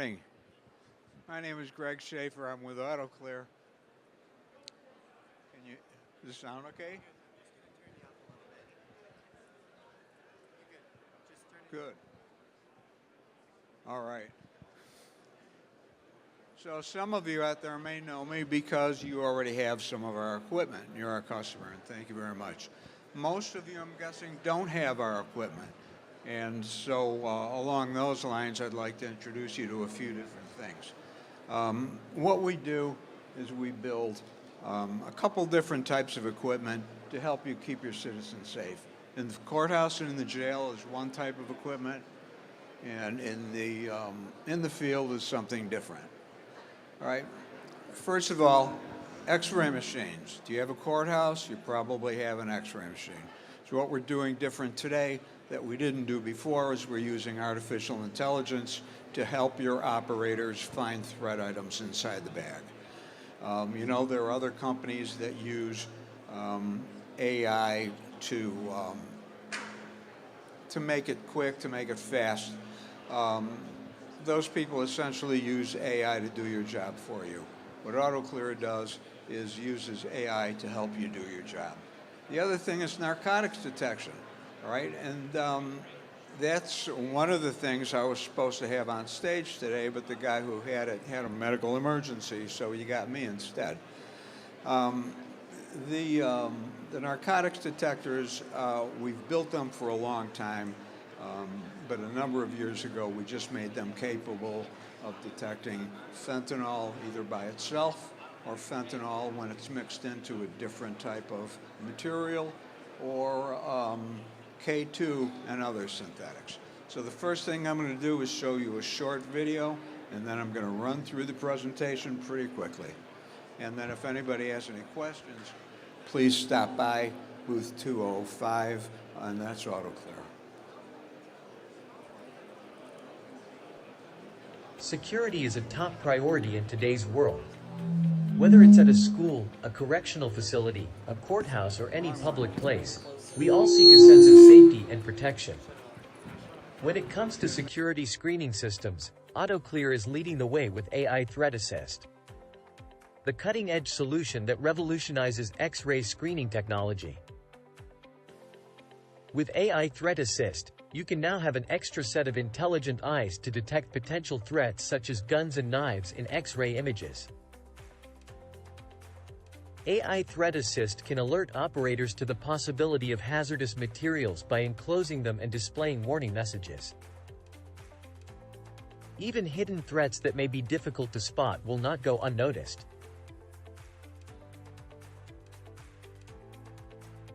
morning. My name is Greg Schaefer. I'm with Autoclear. Does this sound okay? Good. All right. So some of you out there may know me because you already have some of our equipment. You're our customer, and thank you very much. Most of you, I'm guessing, don't have our equipment. And so along those lines, I'd like to introduce you to a few different things. What we do is we build a couple different types of equipment to help you keep your citizens safe. In the courthouse and in the jail is one type of equipment, and in the field is something different. All right. First of all, X-ray machines. Do you have a courthouse? You probably have an X-ray machine. So what we're doing different today that we didn't do before is we're using artificial intelligence to help your operators find threat items inside the bag. You know, there are other companies that use AI to make it quick, to make it fast. Those people essentially use AI to do your job for you. What Autoclear does is uses AI to help you do your job. The other thing is narcotics detection, all right? And that's one of the things I was supposed to have on stage today, but the guy who had it had a medical emergency, so you got me instead. The narcotics detectors, we've built them for a long time, but a number of years ago we just made them capable of detecting fentanyl either by itself or fentanyl when it's mixed into a different type of material, or K2 and other synthetics. So the first thing I'm going to do is show you a short video, and then I'm going to run through the presentation pretty quickly. And then if anybody has any questions, please stop by booth 205, and that's Autoclear. Security is a top priority in today's world. Whether it's at a school, a correctional facility, a courthouse, or any public place, we all seek a sense of safety and protection. When it comes to security screening systems, Autoclear is leading the way with AI Threat Assist, the cutting-edge solution that revolutionizes X-ray screening technology. With AI Threat Assist, you can now have an extra set of intelligent eyes to detect potential threats such as guns and knives in X-ray images. AI Threat Assist can alert operators to the possibility of hazardous materials by enclosing them and displaying warning messages. Even hidden threats that may be difficult to spot will not go unnoticed.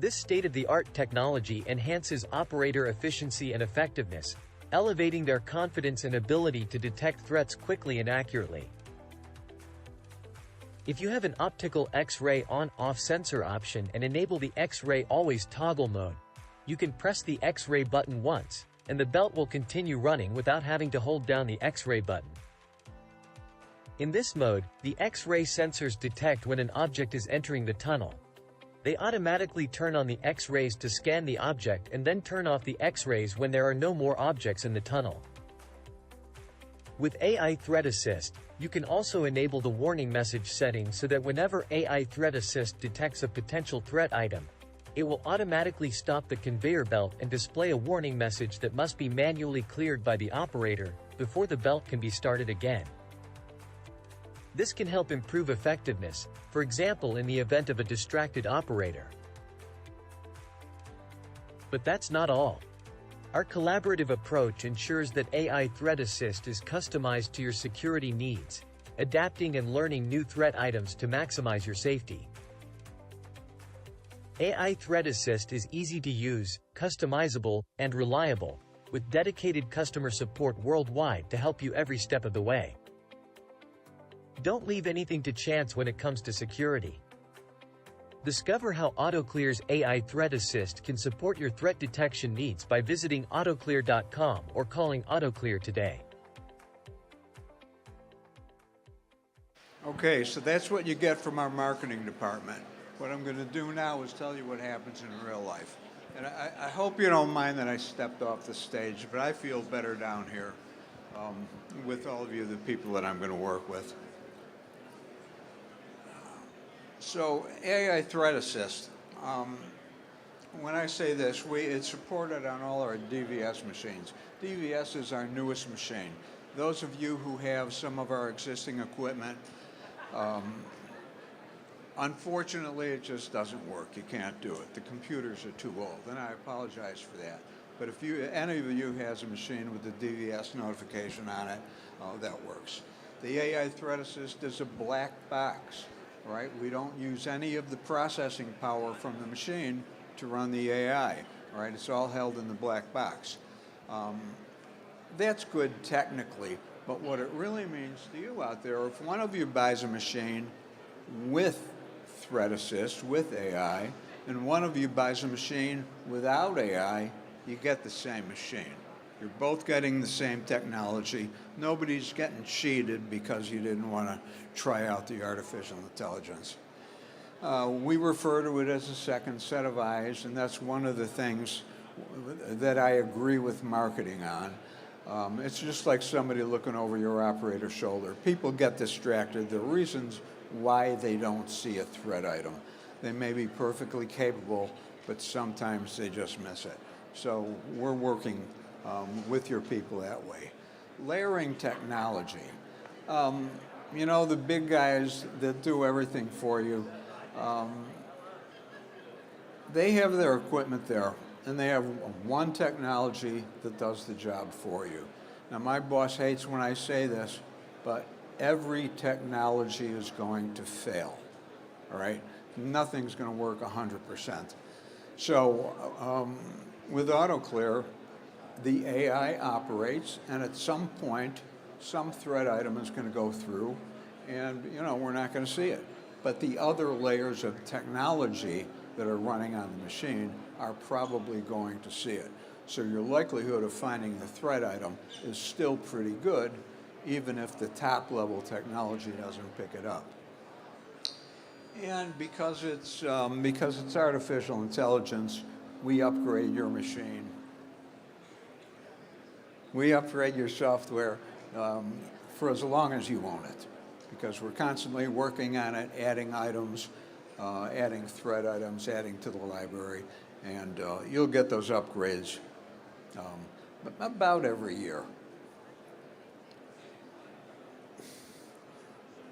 This state-of-the-art technology enhances operator efficiency and effectiveness, elevating their confidence and ability to detect threats quickly and accurately. If you have an optical X-ray on-off sensor option and enable the X-ray always toggle mode, you can press the X-ray button once, and the belt will continue running without having to hold down the X-ray button. In this mode, the X-ray sensors detect when an object is entering the tunnel. They automatically turn on the X-rays to scan the object and then turn off the X-rays when there are no more objects in the tunnel. With AI Threat Assist, you can also enable the warning message setting so that whenever AI Threat Assist detects a potential threat item, it will automatically stop the conveyor belt and display a warning message that must be manually cleared by the operator before the belt can be started again. This can help improve effectiveness, for example in the event of a distracted operator. But that's not all. Our collaborative approach ensures that AI Threat Assist is customized to your security needs, adapting and learning new threat items to maximize your safety. AI Threat Assist is easy to use, customizable, and reliable, with dedicated customer support worldwide to help you every step of the way. Don't leave anything to chance when it comes to security. Discover how Autoclear's AI Threat Assist can support your threat detection needs by visiting Autoclear.com or calling Autoclear today. Okay, so that's what you get from our marketing department. What I'm going to do now is tell you what happens in real life. And I hope you don't mind that I stepped off the stage, but I feel better down here. with all of you, the people that I'm going to work with. So AI Threat Assist. When I say this, it's supported on all our DVS machines. DVS is our newest machine. Those of you who have some of our existing equipment, unfortunately, it just doesn't work. You can't do it. The computers are too old, and I apologize for that. But if any of you has a machine with the DVS notification on it, that works. The AI Threat Assist is a black box, right? We don't use any of the processing power from the machine to run the AI, right? It's all held in the black box. That's good technically, but what it really means to you out there, if one of you buys a machine with Threat Assist, with AI, and one of you buys a machine without AI, you get the same machine. You're both getting the same technology. Nobody's getting cheated because you didn't want to try out the artificial intelligence. We refer to it as a second set of eyes, and that's one of the things that I agree with marketing on. It's just like somebody looking over your operator's shoulder. People get distracted. There are reasons why they don't see a threat item. They may be perfectly capable, but sometimes they just miss it. So we're working with your people that way. Layering technology. You know, the big guys that do everything for you, they have their equipment there, and they have one technology that does the job for you. Now, my boss hates when I say this, but every technology is going to fail, all right? Nothing's going to work 100%. So with Autoclear, the AI operates, and at some point, some threat item is going to go through, and you know, we're not going to see it. But the other layers of technology that are running on the machine are probably going to see it. So your likelihood of finding the threat item is still pretty good, even if the top level technology doesn't pick it up. And because it's artificial intelligence, we upgrade your machine. We upgrade your software for as long as you own it, because we're constantly working on it, adding items, adding threat items, adding to the library, and you'll get those upgrades about every year.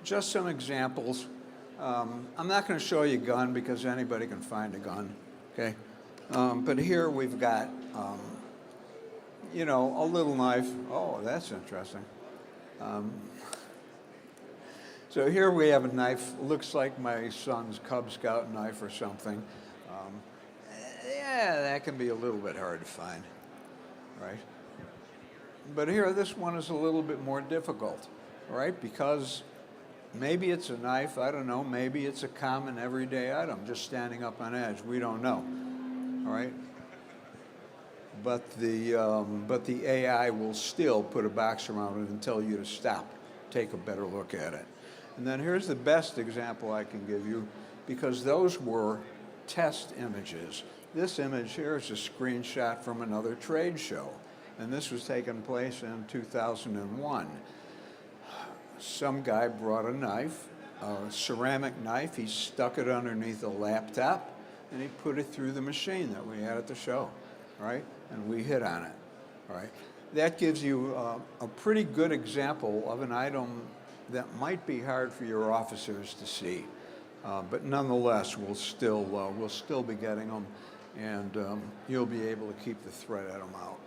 Just some examples. I'm not going to show you a gun because anybody can find a gun, okay? But here we've got, you know, a little knife. Oh, that's interesting. So here we have a knife. Looks like my son's Cub Scout knife or something. Yeah, that can be a little bit hard to find, right? But here, this one is a little bit more difficult, right? Because maybe it's a knife, I don't know, maybe it's a common everyday item, just standing up on edge, we don't know, all right? But the AI will still put a box around it and tell you to stop, take a better look at it. And then here's the best example I can give you, because those were test images. This image here is a screenshot from another trade show, and this was taking place in 2001. Some guy brought a knife, a ceramic knife, he stuck it underneath a laptop, and he put it through the machine that we had at the show, right? And we hit on it, right? That gives you a pretty good example of an item that might be hard for your officers to see, but nonetheless, we'll still be getting them, and you'll be able to keep the threat item out.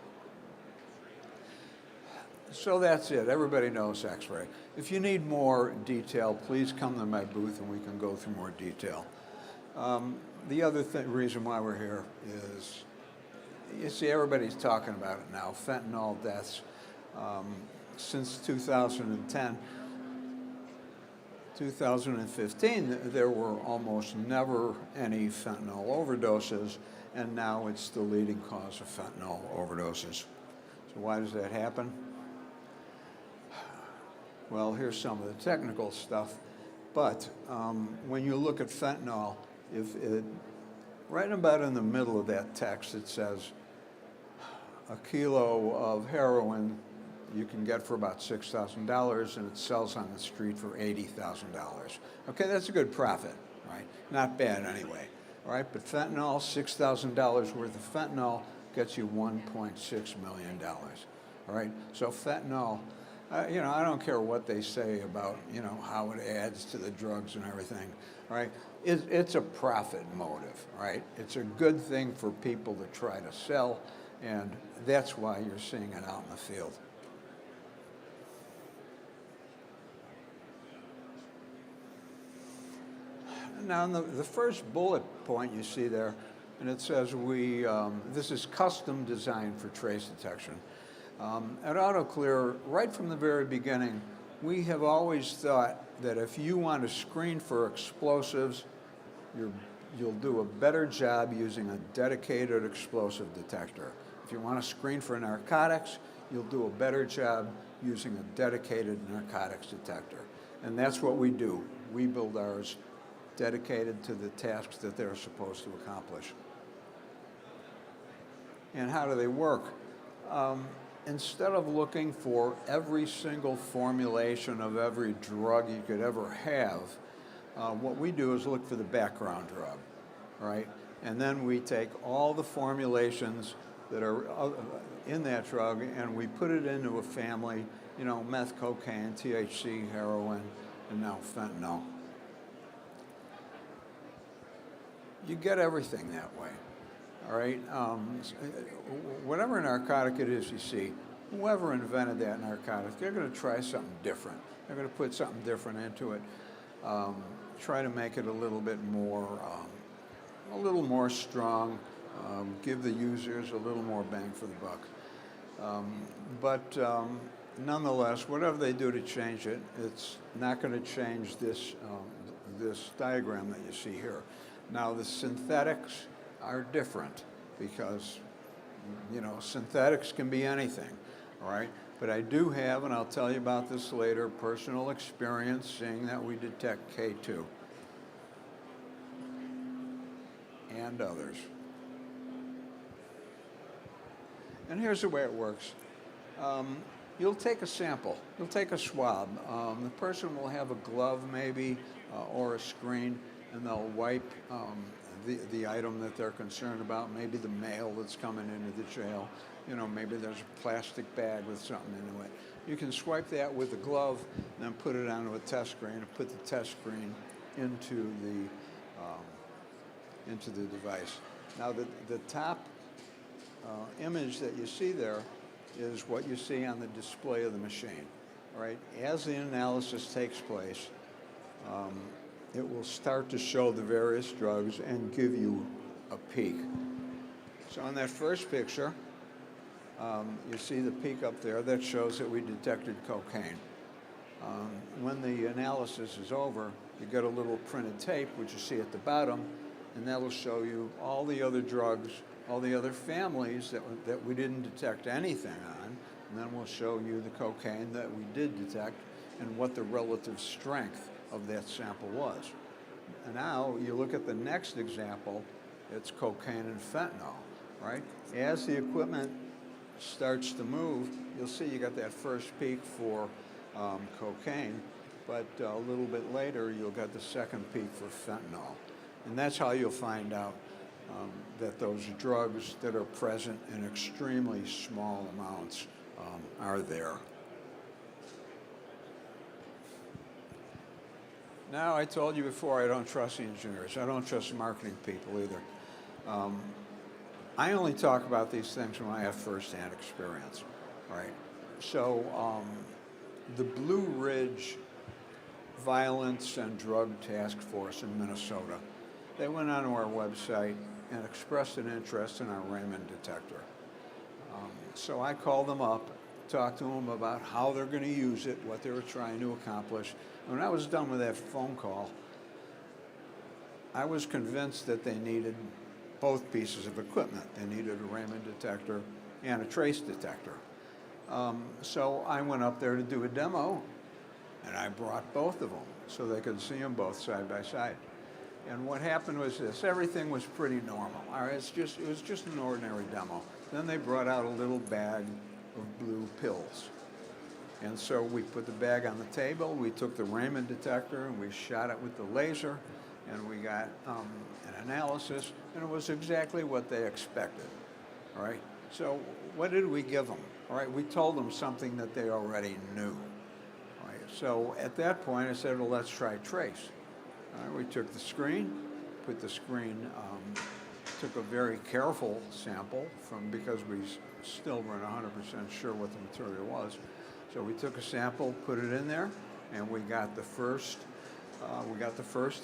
So that's it. Everybody knows X-ray. If you need more detail, please come to my booth and we can go through more detail. The other reason why we're here is, you see, everybody's talking about it now, fentanyl deaths. Since 2010, 2015, there were almost never any fentanyl overdoses, and now it's the leading cause of fentanyl overdoses. So why does that happen? Well, here's some of the technical stuff, but when you look at fentanyl, right about in the middle of that text, it says a kilo of heroin you can get for about $6,000 and it sells on the street for $80,000. Okay, that's a good profit, right? Not bad anyway, all right? But fentanyl, $6,000 worth of fentanyl gets you $1.6 million, all right? So fentanyl, you know, I don't care what they say about, you know, how it adds to the drugs and everything, all right? It's a profit motive, right? It's a good thing for people to try to sell, and that's why you're seeing it out in the field. Now, the first bullet point you see there, and it says this is custom designed for trace detection. At Autoclear, right from the very beginning, we have always thought that if you want to screen for explosives, you'll do a better job using a dedicated explosive detector. If you want to screen for narcotics, you'll do a better job using a dedicated narcotics detector. And that's what we do. We build ours dedicated to the tasks that they're supposed to accomplish. And how do they work? Instead of looking for every single formulation of every drug you could ever have, what we do is look for the background drug, right? And then we take all the formulations that are in that drug and we put it into a family, you know, meth, cocaine, THC, heroin, and now fentanyl. You get everything that way, all right? Whatever narcotic it is you see, whoever invented that narcotic, they're going to try something different. They're going to put something different into it, try to make it a little bit more strong, give the users a little more bang for the buck. But nonetheless, whatever they do to change it, it's not going to change this diagram that you see here. Now, the synthetics are different because, you know, synthetics can be anything, all right? But I do have, and I'll tell you about this later, personal experience seeing that we detect K2 and others. And here's the way it works. You'll take a sample. You'll take a swab. The person will have a glove maybe or a screen, and they'll wipe the item that they're concerned about, maybe the mail that's coming into the jail. You know, maybe there's a plastic bag with something into it. You can swipe that with a glove, and then put it onto a test screen, and put the test screen into the device. Now, the top image that you see there is what you see on the display of the machine. All right, as the analysis takes place, it will start to show the various drugs and give you a peak. So on that first picture, you see the peak up there that shows that we detected cocaine. When the analysis is over, you get a little printed tape, which you see at the bottom, and that'll show you all the other drugs, all the other families that we didn't detect anything on, and then we'll show you the cocaine that we did detect and what the relative strength of that sample was. And now you look at the next example, it's cocaine and fentanyl, right? As the equipment starts to move, you'll see you got that first peak for cocaine, but a little bit later you'll get the second peak for fentanyl. And that's how you'll find out that those drugs that are present in extremely small amounts are there. Now, I told you before, I don't trust the engineers. I don't trust the marketing people either. I only talk about these things when I have firsthand experience, right? So the Blue Ridge Violence and Drug Task Force in Minnesota, they went onto our website and expressed an interest in our Raymond detector. So I called them up, talked to them about how they're going to use it, what they were trying to accomplish. When I was done with that phone call, I was convinced that they needed both pieces of equipment. They needed a Raymond detector and a trace detector. So I went up there to do a demo, and I brought both of them so they could see them both side by side. And what happened was this: everything was pretty normal. All right, it was just an ordinary demo. Then they brought out a little bag of blue pills, And so we put the bag on the table, we took the Raymond detector and we shot it with the laser, and we got an analysis, and it was exactly what they expected. All right, so what did we give them? All right, we told them something that they already knew. All right, so at that point I said, well, let's try trace. All right, we took the screen, put the screen, took a very careful sample because we still weren't 100% sure what the material was. So we took a sample, put it in there, and we got the first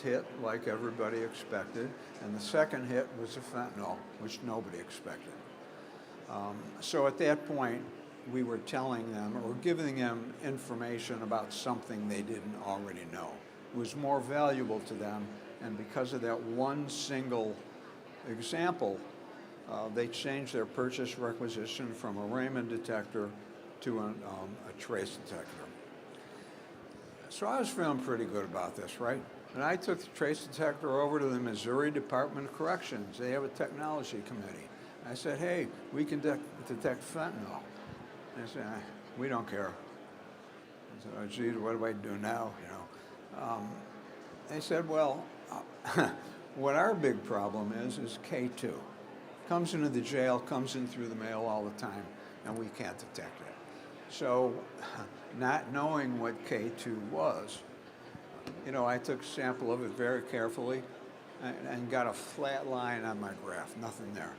hit like everybody expected, and the second hit was the fentanyl, which nobody expected. So at that point, we were telling them or giving them information about something they didn't already know. It was more valuable to them, and because of that one single example, they changed their purchase requisition from a Raymond detector to a trace detector. So I was feeling pretty good about this, right? And I took the trace detector over to the Missouri Department of Corrections. They have a technology committee. I said, hey, we can detect fentanyl. They said, we don't care. I said, oh, geez, what do I do now? You know, they said, well, what our big problem is K2. Comes into the jail, comes in through the mail all the time, and we can't detect it. So, not knowing what K2 was, you know, I took a sample of it very carefully and got a flat line on my graph, nothing there.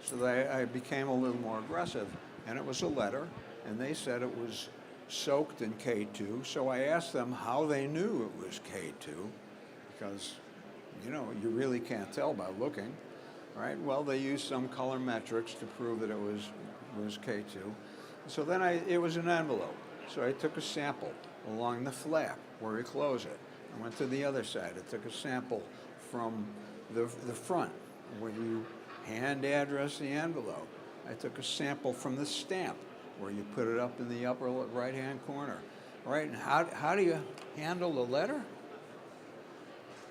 So I became a little more aggressive, and it was a letter, and they said it was soaked in K2, so I asked them how they knew it was K2, because, you know, you really can't tell by looking, right? Well, they used some color metrics to prove that it was K2. So then it was an envelope. So I took a sample along the flap where you close it. I went to the other side. I took a sample from the front where you hand address the envelope. I took a sample from the stamp where you put it up in the upper right-hand corner. Right, and how do you handle the letter?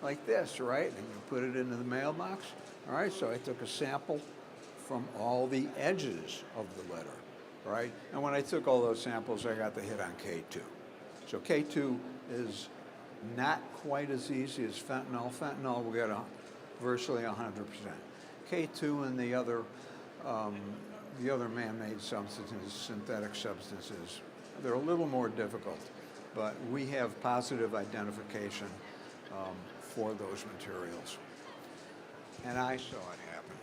Like this, right? And you put it into the mailbox. All right, so I took a sample from all the edges of the letter, right? And when I took all those samples, I got the hit on K2. So K2 is not quite as easy as fentanyl. Fentanyl, we got virtually 100%. K2 and the other man-made substances, synthetic substances, they're a little more difficult, but we have positive identification for those materials. And I saw it happen.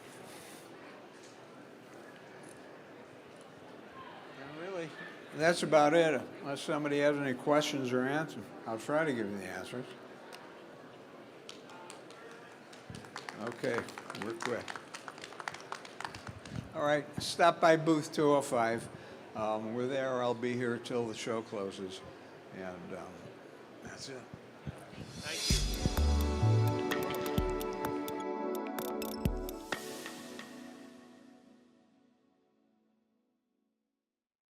And really, that's about it. Unless somebody has any questions or answers, I'll try to give you the answers. Okay, we're quick. All right, stop by booth 205. We're there. I'll be here till the show closes. And that's it.